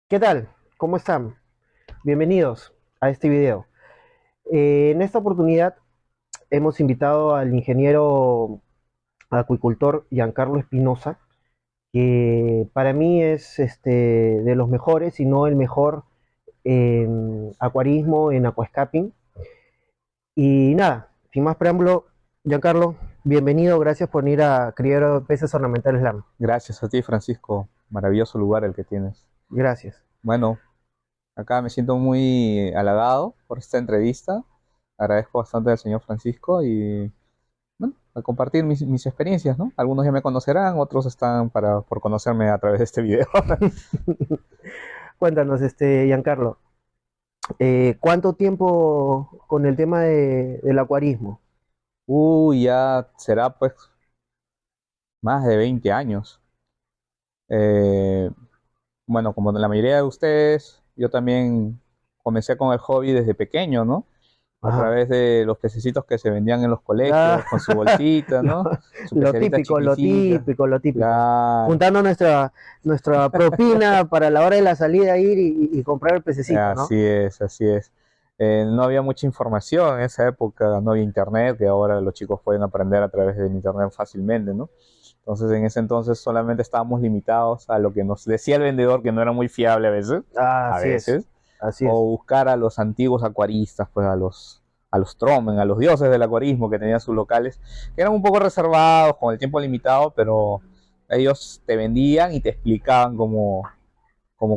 ¿Qué tal? ¿Cómo están? Bienvenidos a este video. En esta oportunidad hemos invitado al ingeniero acuicultor Giancarlo Espinosa, que para mí es de los mejores, si no el mejor en acuarismo, en aquascaping. Y nada, sin más preámbulo, Giancarlo, bienvenido, gracias por venir a Criadero de Peces Ornamentales LAM. Gracias a ti, Francisco. Maravilloso lugar el que tienes. Gracias. Bueno, acá me siento muy halagado por esta entrevista. Agradezco bastante al señor Francisco y bueno, a compartir mis experiencias, ¿no? Algunos ya me conocerán, otros están por conocerme a través de este video. Cuéntanos, Giancarlo, ¿cuánto tiempo con el tema del acuarismo? Ya será pues más de 20 años. Eh, bueno, como la mayoría de ustedes, yo también comencé con el hobby desde pequeño, ¿no? A Ajá. través de los pececitos que se vendían en los colegios, Ah, con su bolsita, lo, ¿no? Su lo pecerita típico, lo chiquitica. típico, lo típico. Claro, Juntando nuestra propina para la hora de la salida ir y comprar el pececito, ¿no? así es, así es. No había mucha información en esa época, no había internet, que ahora los chicos pueden aprender a través del internet fácilmente, ¿no? Entonces, en ese entonces solamente estábamos limitados a lo que nos decía el vendedor, que no era muy fiable Ah, a así es, veces, así o es. buscar a los antiguos acuaristas, pues a los Tromen, a los dioses del acuarismo que tenían sus locales, que eran un poco reservados, con el tiempo limitado, pero ellos te vendían y te explicaban cómo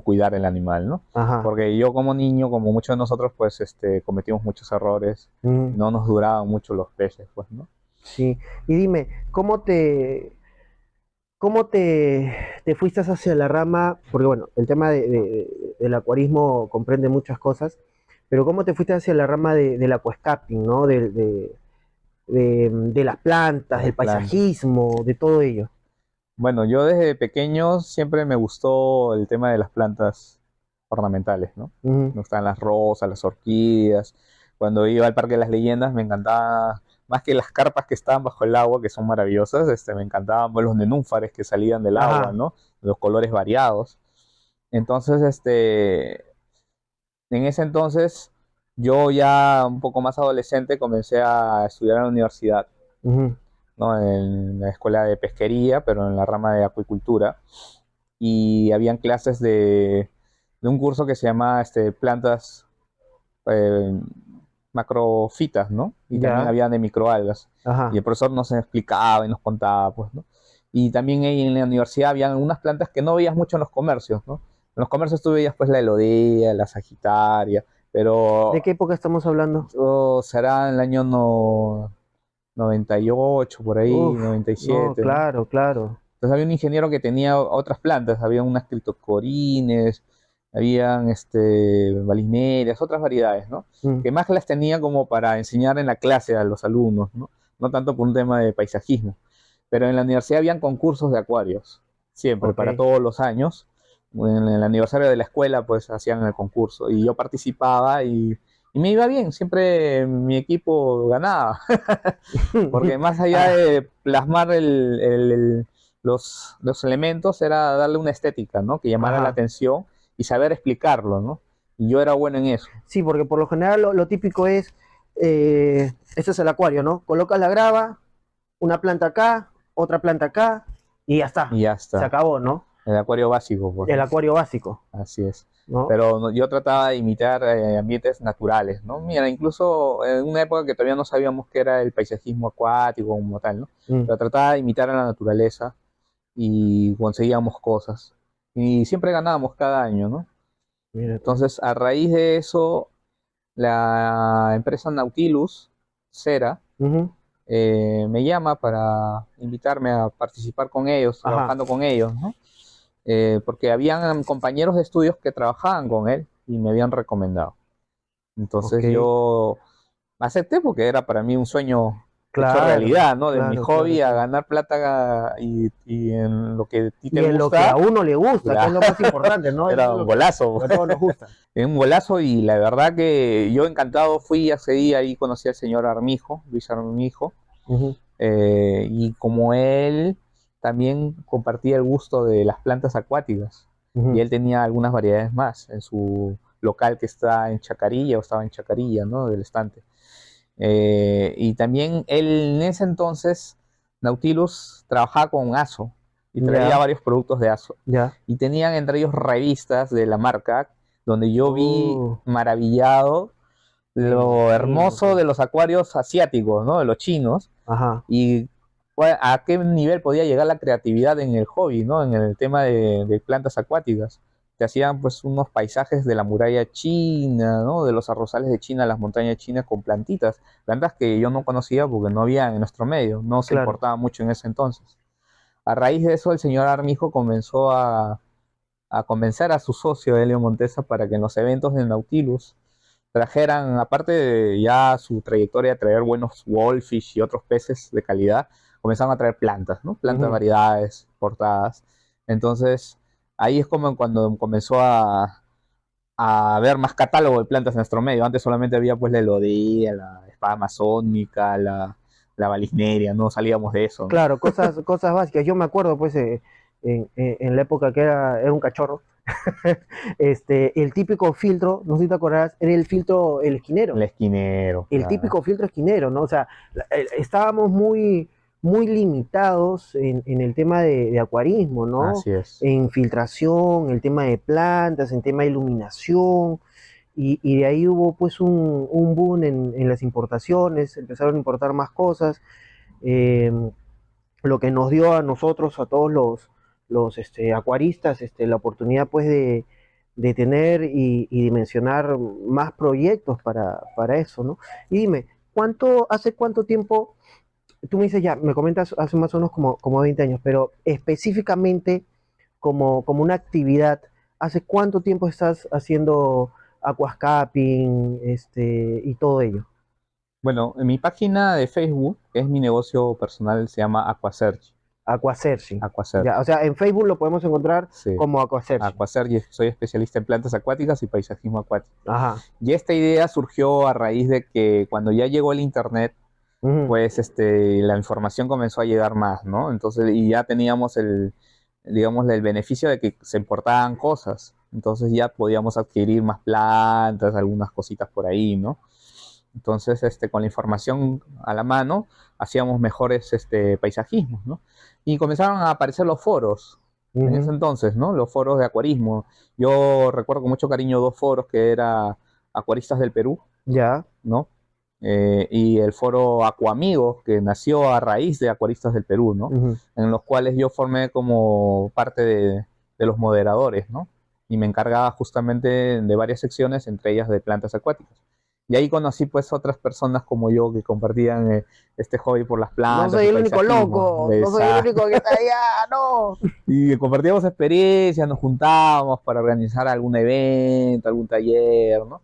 cuidar el animal, ¿no? Ajá. Porque yo como niño, como muchos de nosotros, pues cometimos muchos errores, Mm, no nos duraban mucho los peces, pues, ¿no? sí. Y dime, ¿cómo te fuiste hacia la rama? Porque bueno, el tema del acuarismo comprende muchas cosas, pero ¿cómo te fuiste hacia la rama del aquascaping, ¿no? De las plantas, Las del plantas. paisajismo, de todo ello. Bueno, yo desde pequeño siempre me gustó el tema de las plantas ornamentales, ¿no? Ujú. Me gustaban las rosas, las orquídeas. Cuando iba al Parque de las Leyendas me encantaba, más que las carpas que estaban bajo el agua, que son maravillosas, me encantaban pues, los nenúfares que salían del agua, Ajá, ¿no? Los colores variados. Entonces, en ese entonces, yo ya un poco más adolescente comencé a estudiar en la universidad, ujú, ¿no? En la escuela de pesquería, pero en la rama de acuicultura. Y habían clases de un curso que se llama plantas eh, macrofitas, ¿no? Y también ya, había de microalgas. Y ajá, el profesor nos explicaba y nos contaba, pues, ¿no? Y también ahí en la universidad habían unas plantas que no veías mucho en los comercios, ¿no? En los comercios tú veías pues la elodea, la sagitaria, ¿de pero qué época estamos hablando? será en el año 98, por ahí, Uf, no, 97, ¿no? claro, claro. Entonces había un ingeniero que tenía otras plantas, había unas criptocorines, habían balinerias, otras variedades, ¿no? Mm, Que más las tenía como para enseñar en la clase a los alumnos, ¿no? No tanto por un tema de paisajismo. Pero en la universidad habían concursos de acuarios, siempre, ok. para todos los años. En el aniversario de la escuela, pues hacían el concurso y yo participaba y me iba bien, siempre mi equipo ganaba, porque más allá Ah, de plasmar los elementos era darle una estética, ¿no? Que llamara la ajá. atención y saber explicarlo, ¿no? Y yo era bueno en eso. Sí, porque por lo general lo típico es, este es el acuario, ¿no? Colocas la grava, una planta acá, otra planta acá, y ya está. Y ya Se está. acabó, ¿no? El acuario básico, pues, El ¿no? acuario básico, Así es. ¿no? Pero yo trataba de imitar ambientes naturales, ¿no? Mira, incluso en una época que todavía no sabíamos qué era el paisajismo acuático como tal, ¿no? Mm, Pero trataba de imitar a la naturaleza y conseguíamos cosas. Y siempre ganábamos cada año, ¿no? mira tú. Entonces, a raíz de eso, la empresa Nautilus, Cera, Ujú, me llama para invitarme a participar con ellos, ajá, trabajando con ellos, ¿no? Porque habían compañeros de estudios que trabajaban con él y me habían recomendado. ok. Entonces yo acepté porque era para mí un sueño hecho Claro, realidad, ¿no? De mi claro, claro, hobby a claro. ganar plata y en lo que a ti te Y en lo que a gusta, uno le gusta, que es ya, lo más importante, ¿no? Eso era es un lo golazo. que a todos nos gusta. Era un golazo y la verdad que yo encantado fui, accedí, ahí conocí al señor Armijo, Luis Armijo, Ujú, y como él también compartía el gusto de las plantas acuáticas y Ujú. él tenía algunas variedades más en su local que está en Chacarilla o estaba en Chacarilla, ¿no? Del estante. Y también él en ese entonces, Nautilus trabajaba con ASO y traía Ya, varios productos de ASO. ya. Y tenían entre ellos revistas de la marca, donde yo vi Oh, maravillado me lo imagino, hermoso pues. de los acuarios asiáticos, ¿no? De los chinos, Ajá. y a qué nivel podía llegar la creatividad en el hobby, ¿no? En el tema de plantas acuáticas. Te hacían pues unos paisajes de la muralla china, ¿no? De los arrozales de China, las montañas chinas con plantitas, plantas que yo no conocía porque no había en nuestro medio, no se Claro. importaba mucho en ese entonces. A raíz de eso, el señor Armijo comenzó a convencer a su socio Helio Montesa para que en los eventos de Nautilus trajeran, aparte de ya su trayectoria de traer buenos wolfish y otros peces de calidad, comenzaron a traer plantas, ¿no? Plantas, Ujú. variedades, portadas. Entonces, ahí es como cuando comenzó a haber más catálogo de plantas en nuestro medio. Antes solamente había pues la elodea, la espada amazónica, la balisneria, no salíamos de eso, ¿no? Claro, cosas básicas. Yo me acuerdo, pues, en la época que era un cachorro, el típico filtro, no sé si te acordarás, era el filtro, el El esquinero, esquinero, el claro. típico filtro esquinero, ¿no? O sea, estábamos muy limitados en el tema de acuarismo, ¿no? Así es. En filtración, el tema de plantas, en tema de iluminación, y de ahí hubo pues un boom en las importaciones, empezaron a importar más cosas. eh, lo que nos dio a nosotros, a todos los acuaristas, la oportunidad pues de tener y dimensionar más proyectos para eso, ¿no? Y dime, hace cuánto tiempo, tú me dices ya, me comentas hace más o menos como 20 años, pero específicamente como una actividad, ¿hace cuánto tiempo estás haciendo aquascaping, y todo ello? Bueno, en mi página de Facebook, que es mi negocio personal, se llama Aquasearch. Aquasergi. Aquasearch, Ya, o sea, en Facebook lo podemos encontrar sí. como Aquasergi. Aquasearch, soy especialista en plantas acuáticas y paisajismo acuático. Ajá. Y esta idea surgió a raíz de que cuando ya llegó el internet, Ujú. pues la información comenzó a llegar más, ¿no? Entonces, y ya teníamos digamos, el beneficio de que se importaban cosas. Entonces ya podíamos adquirir más plantas, algunas cositas por ahí, ¿no? Entonces, con la información a la mano, hacíamos mejores paisajismos, ¿no? Y comenzaron a aparecer los foros, en ese Ujú. entonces, ¿no? Los foros de acuarismo. Yo recuerdo con mucho cariño dos foros que era Acuaristas del Perú, Ya. ¿no? Y el foro Acuamigos, que nació a raíz de Acuaristas del Perú, ¿no? Ujú. En los cuales yo formé como parte de los moderadores, ¿no? Y me encargaba justamente de varias secciones, entre ellas de plantas acuáticas. Y ahí conocí pues otras personas como yo que compartían este hobby por las No plantas soy y el único paisajismo. loco, no soy el Exacto. único que está allá, no. Y compartíamos experiencias, nos juntábamos para organizar algún evento, algún taller, ¿no?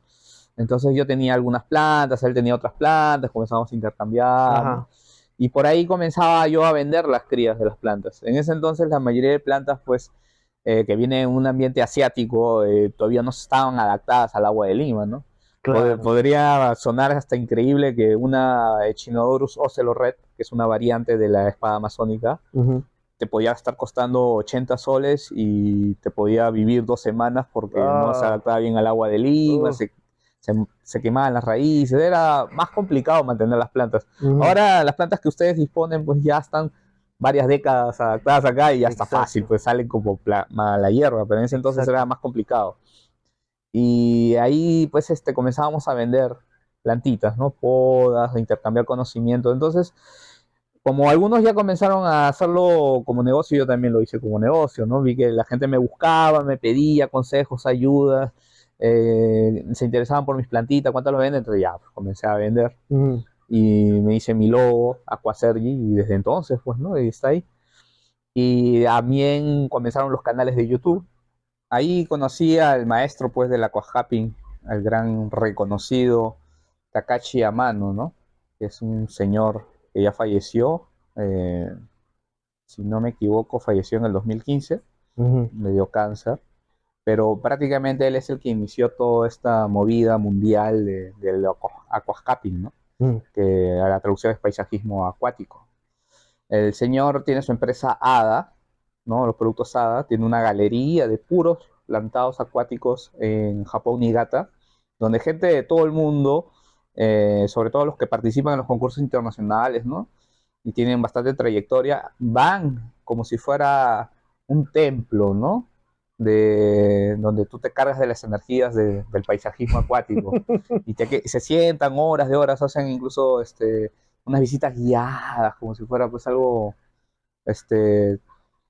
Entonces yo tenía algunas plantas, él tenía otras plantas, comenzamos a intercambiar, ¿no? Ajá, Y por ahí comenzaba yo a vender las crías de las plantas. En ese entonces la mayoría de plantas, pues, que vienen en un ambiente asiático, todavía no estaban adaptadas al agua de Lima, ¿no? claro. Podría sonar hasta increíble que una Echinodorus oceloret, que es una variante de la espada amazónica, Ujú. te podía estar costando 80 soles y te podía vivir 2 semanas porque no se Ah, adaptaba bien al agua de Lima, uh, se quemaban las raíces, era más complicado mantener las plantas. ujú. Ahora las plantas que ustedes disponen pues ya están varias décadas adaptadas acá y ya está fácil, Exacto, pues salen como la hierba, pero en ese entonces era exacto. más complicado. Y ahí pues comenzábamos a vender plantitas, ¿no? Podas, a intercambiar conocimiento. Entonces, como algunos ya comenzaron a hacerlo como negocio, yo también lo hice como negocio, ¿no? Vi que la gente me buscaba, me pedía consejos, ayudas, se interesaban por mis plantitas, ¿cuánto lo venden? Entonces ya, pues, comencé a vender Ujú. y me hice mi logo, Aquasergi, y desde entonces, pues, ¿no? Y está ahí. Y también comenzaron los canales de YouTube. Ahí conocí al maestro, pues, del aquascaping, al gran reconocido Takashi Amano, ¿no? Que es un señor que ya falleció, eh, si no me equivoco, falleció en el 2015, Ujú. le dio cáncer, pero prácticamente él es el que inició toda esta movida mundial del aquascaping, ¿no? Ujú. Que a la traducción es paisajismo acuático. El señor tiene su empresa ADA, ¿no? Los productos ADA, tiene una galería de puros plantados acuáticos en Japón Niigata, donde gente de todo el mundo, sobre todo los que participan en los concursos internacionales, ¿no? Y tienen bastante trayectoria, van como si fuera un templo, ¿no? Donde tú te cargas de las energías del paisajismo acuático se sientan horas de horas, hacen incluso unas visitas guiadas, como si fuera pues algo este,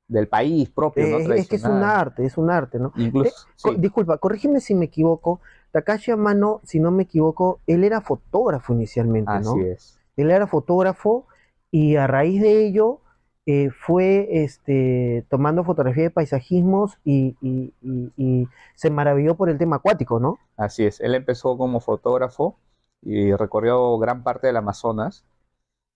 del país propio, ¿no? Es que Tradicional. es un arte, ¿no? Incluso, sí, Disculpa, corrígeme si me equivoco. Takashi Amano, si no me equivoco, él era fotógrafo inicialmente, así ¿no? es. Él era fotógrafo y a raíz de ello fue tomando fotografía de paisajismos y se maravilló por el tema acuático, ¿no? Así es. Él empezó como fotógrafo y recorrió gran parte del Amazonas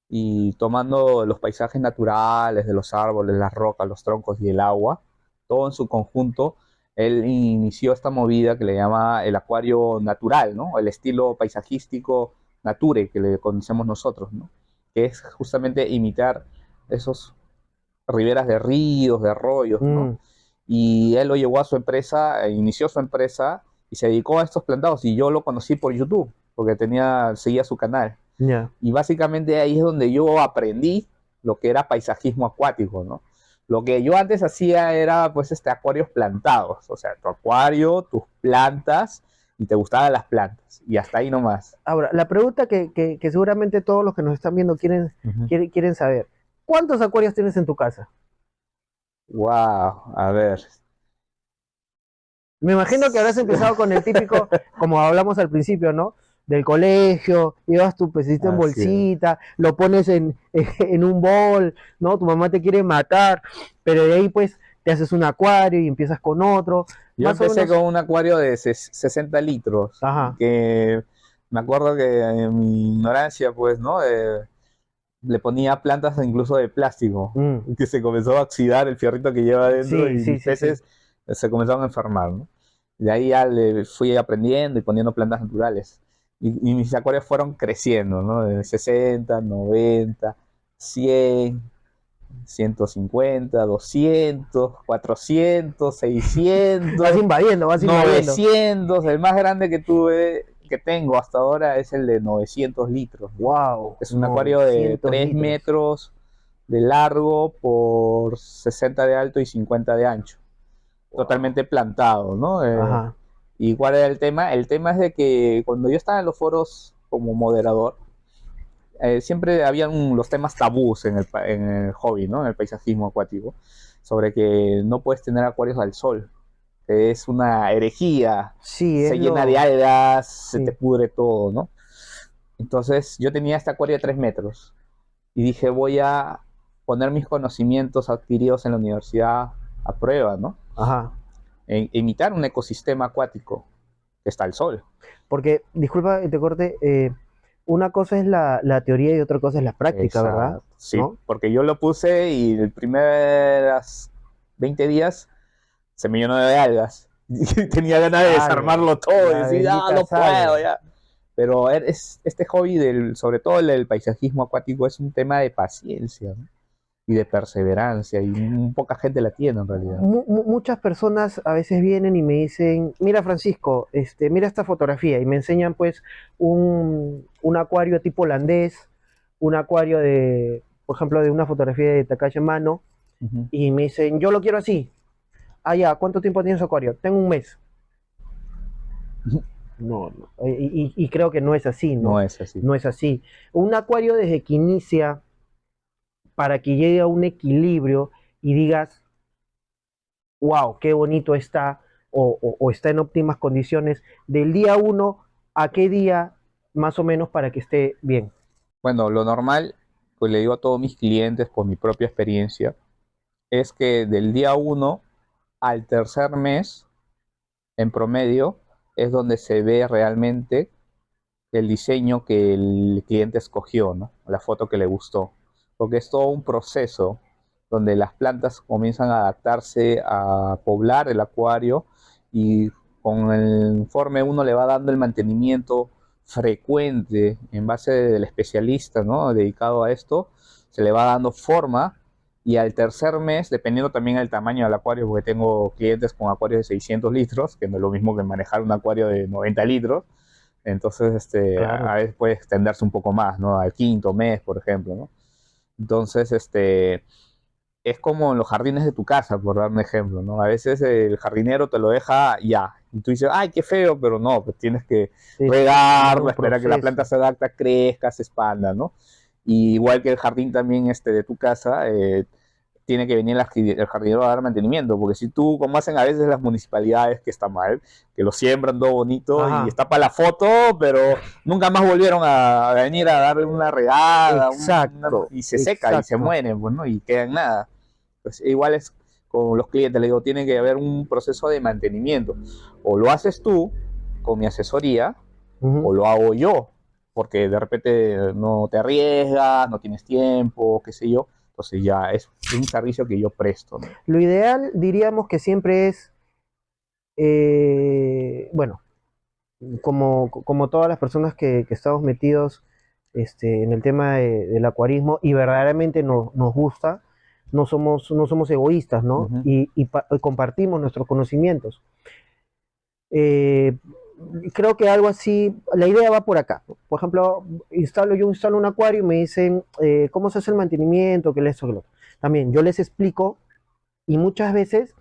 y tomando los paisajes naturales de los árboles, las rocas, los troncos y el agua, todo en su conjunto, él inició esta movida que le llama el acuario natural, ¿no? El estilo paisajístico nature que le conocemos nosotros, ¿no? Que es justamente imitar esos riberas de ríos, de arroyos, ¿no? Mm, Y él lo llevó a su empresa, inició su empresa y se dedicó a estos plantados. Y yo lo conocí por YouTube, porque seguía su canal. ya. Y básicamente ahí es donde yo aprendí lo que era paisajismo acuático, ¿no? Lo que yo antes hacía era pues acuarios plantados, o sea, tu acuario, tus plantas, y te gustaban las plantas, y hasta ahí nomás. Ahora, la pregunta que seguramente todos los que nos están viendo Ujú. quieren saber, ¿cuántos acuarios tienes en tu casa? Wow, a ver. Me imagino que habrás empezado con el típico, como hablamos al principio, ¿no? Del colegio, llevas tu pesito en Así es. bolsita, lo pones en un bol, ¿no? Tu mamá te quiere matar, pero de ahí pues te haces un acuario y empiezas con otro, Yo más o empecé menos, con un acuario de 60 litros, ajá, que me acuerdo que en mi ignorancia, pues, ¿no? Le ponía plantas incluso de plástico, mm, que se comenzó a oxidar el fierrito que lleva adentro sí, y sí, mis sí, sí, peces se comenzaron a enfermar, ¿no? De ahí ya le fui aprendiendo y poniendo plantas naturales. Y mis acuarios fueron creciendo, ¿no? De 60, 90, 100, 150, 200, 400, vas 600, invadiendo, vas invadiendo, 900. El más grande que tengo hasta ahora es el de 900 litros, ¿no? wow, Es un acuario de 900 3 litros, metros de largo por 60 de alto y 50 de ancho. wow, Totalmente plantado, ¿no? ajá, ¿Y cuál era el tema? El tema es de que cuando yo estaba en los foros como moderador, siempre habían los temas tabús en el hobby, ¿no? En el paisajismo acuático, sobre que no puedes tener acuarios al sol, que es una herejía, sí, es se llena de lo, algas, se te sí, pudre todo, ¿no? Entonces yo tenía este acuario de 3 metros y dije voy a poner mis conocimientos adquiridos en la universidad a prueba, ¿no? ajá. Imitar un ecosistema acuático que está al sol. Porque, disculpa que te corte, una cosa es la teoría y otra cosa es la práctica, ¿verdad? Exacto, sí, ¿No? porque yo lo puse y el primeros 20 días se me llenó de algas. Y tenía ganas de Sale, desarmarlo todo y la decir, ah, bendita no puedo sal. ya. Pero este hobby, sobre todo el paisajismo acuático, es un tema de paciencia, ¿no? Y de perseverancia, y poca gente la tiene en realidad. Muchas personas a veces vienen y me dicen, mira Francisco, mira esta fotografía y me enseñan pues un acuario tipo holandés, un acuario de, por ejemplo, de una fotografía de Takashi Mano Uh -huh. y me dicen, yo lo quiero así. Ah, ya, ¿cuánto tiempo tiene su acuario? Tengo un mes. No, no. Y creo que no es así, No ¿no? es así. No es así. Un acuario desde que inicia para que llegue a un equilibrio y digas, wow, qué bonito está o está en óptimas condiciones, del día uno a qué día más o menos para que esté bien. Bueno, lo normal, pues le digo a todos mis clientes por mi propia experiencia, es que del día uno al tercer mes, en promedio, es donde se ve realmente el diseño que el cliente escogió, ¿no? La foto que le gustó. Porque es todo un proceso donde las plantas comienzan a adaptarse a poblar el acuario y con el informe uno le va dando el mantenimiento frecuente en base del especialista, ¿no? Dedicado a esto, se le va dando forma y al tercer mes, dependiendo también del tamaño del acuario, porque tengo clientes con acuarios de 600 litros, que no es lo mismo que manejar un acuario de 90 litros, entonces Claro. a veces puede extenderse un poco más, ¿no? Al quinto mes, por ejemplo, ¿no? Entonces, es como en los jardines de tu casa, por dar un ejemplo, ¿no? A veces el jardinero te lo deja ya, y tú dices, ay, qué feo, pero no, pues tienes que Sí, tiene que llevar regarlo, un esperar que la planta proceso. se adapte, crezca, se expanda, ¿no? Y igual que el jardín también de tu casa, tiene que venir el jardinero a dar mantenimiento, porque si tú, como hacen a veces las municipalidades, que está mal, que lo siembran todo bonito y Ajá, está para la foto, pero nunca más volvieron a venir a darle una regada, exacto, y se seca y se exacto. mueren, pues, ¿no? Y quedan nada. Pues igual es con los clientes, le digo, tiene que haber un proceso de mantenimiento. O lo haces tú con mi asesoría, o Ujú. lo hago yo, porque de repente no te arriesgas, no tienes tiempo, qué sé yo. Entonces ya es un servicio que yo presto, ¿no? Lo ideal diríamos que siempre es, bueno, como todas las personas que estamos metidos en el tema del acuarismo y verdaderamente nos gusta, no somos egoístas, ¿no? Uh-huh. Y compartimos nuestros conocimientos. Eh, Creo que algo así, la idea va por acá. Por ejemplo, yo instalo un acuario y me dicen, ¿cómo se hace el mantenimiento? ¿Qué es eso? ¿Qué lo otro? También yo les explico y muchas veces,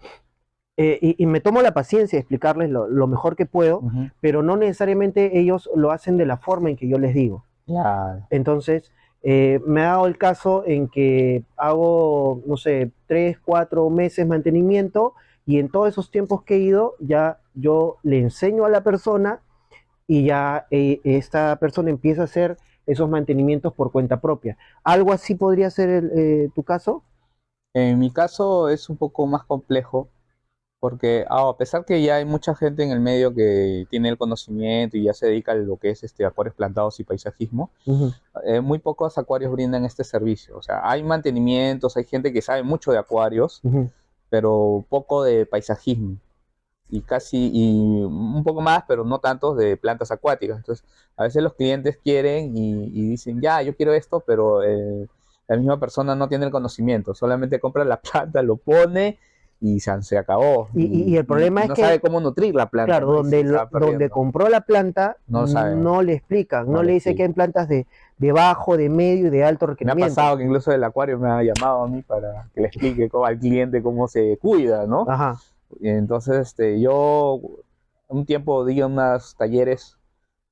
y me tomo la paciencia de explicarles lo mejor que puedo, Uh-huh. pero no necesariamente ellos lo hacen de la forma en que yo les digo. Ya. Entonces, me ha dado el caso en que hago, no sé, 3, 4 meses mantenimiento y en todos esos tiempos que he ido, ya yo le enseño a la persona y ya esta persona empieza a hacer esos mantenimientos por cuenta propia. ¿Algo así podría ser tu caso? En mi caso es un poco más complejo porque a pesar que ya hay mucha gente en el medio que tiene el conocimiento y ya se dedica a lo que es acuarios plantados y paisajismo, Ujú, muy pocos acuarios brindan este servicio. O sea, hay mantenimientos, hay gente que sabe mucho de acuarios, ujú. pero poco de paisajismo y y un poco más, pero no tantos de plantas acuáticas. Entonces, a veces los clientes quieren y dicen, ya, yo quiero esto, pero la misma persona no tiene el conocimiento, solamente compra la planta, lo pone y se acabó. Y el Y problema es no que, sabe cómo nutrir la planta, claro, ¿no? Y se va donde perdiendo. compró la planta, No lo sabe, no le explican, no no le le dice que explico. hay plantas de bajo, de medio y de alto Me ha requerimiento. pasado que incluso el acuario me ha llamado a mí para que le explique al cliente cómo se cuida, ¿no? Ajá, Entonces, yo un tiempo di unos talleres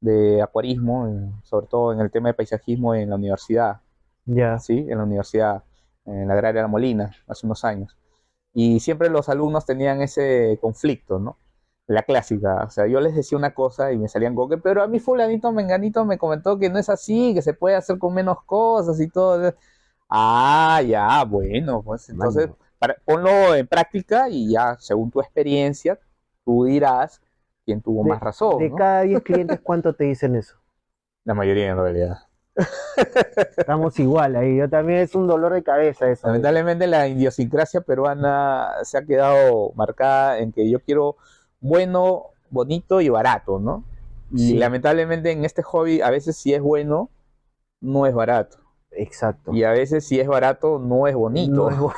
de acuarismo, sobre todo en el tema de paisajismo en la universidad, ya. ¿sí? En la universidad, en la Agraria La Molina, hace unos años. Y siempre los alumnos tenían ese conflicto, ¿no? La clásica, o sea, yo les decía una cosa y me salían con que, pero a mí fulanito menganito me comentó que no es así, que se puede hacer con menos cosas y todo. Ah, ya, bueno, pues entonces Mano, ponlo en práctica y ya, según tu experiencia, tú dirás quién tuvo más razón, de ¿no? cada 10 clientes, ¿cuánto te dicen eso? La mayoría en realidad. Estamos igual ahí. Yo también es un dolor de cabeza eso a veces. Lamentablemente la idiosincrasia peruana se ha quedado marcada en que yo quiero bueno, bonito y barato, ¿no? Y Sí, lamentablemente en este hobby a veces si es bueno, no es barato. exacto. Y a veces si es barato, no es No bonito. es bueno.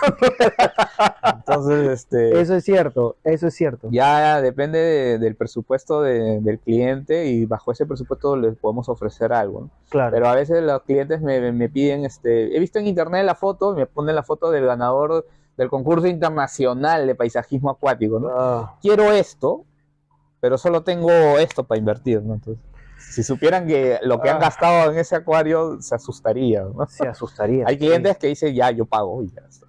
Entonces, Eso es cierto, eso es cierto. ya depende del presupuesto del cliente y bajo ese presupuesto les podemos ofrecer algo, ¿no? Claro. Pero a veces los clientes me piden, he visto en internet la foto, me ponen la foto del ganador del concurso internacional de paisajismo acuático, ¿no? Ah, Quiero esto, pero solo tengo esto para invertir, ¿no? Entonces, si supieran que lo que han ah, gastado en ese acuario, se asustarían, ¿no? se asustaría, Hay sí. clientes que dicen, ya, yo pago y ya está.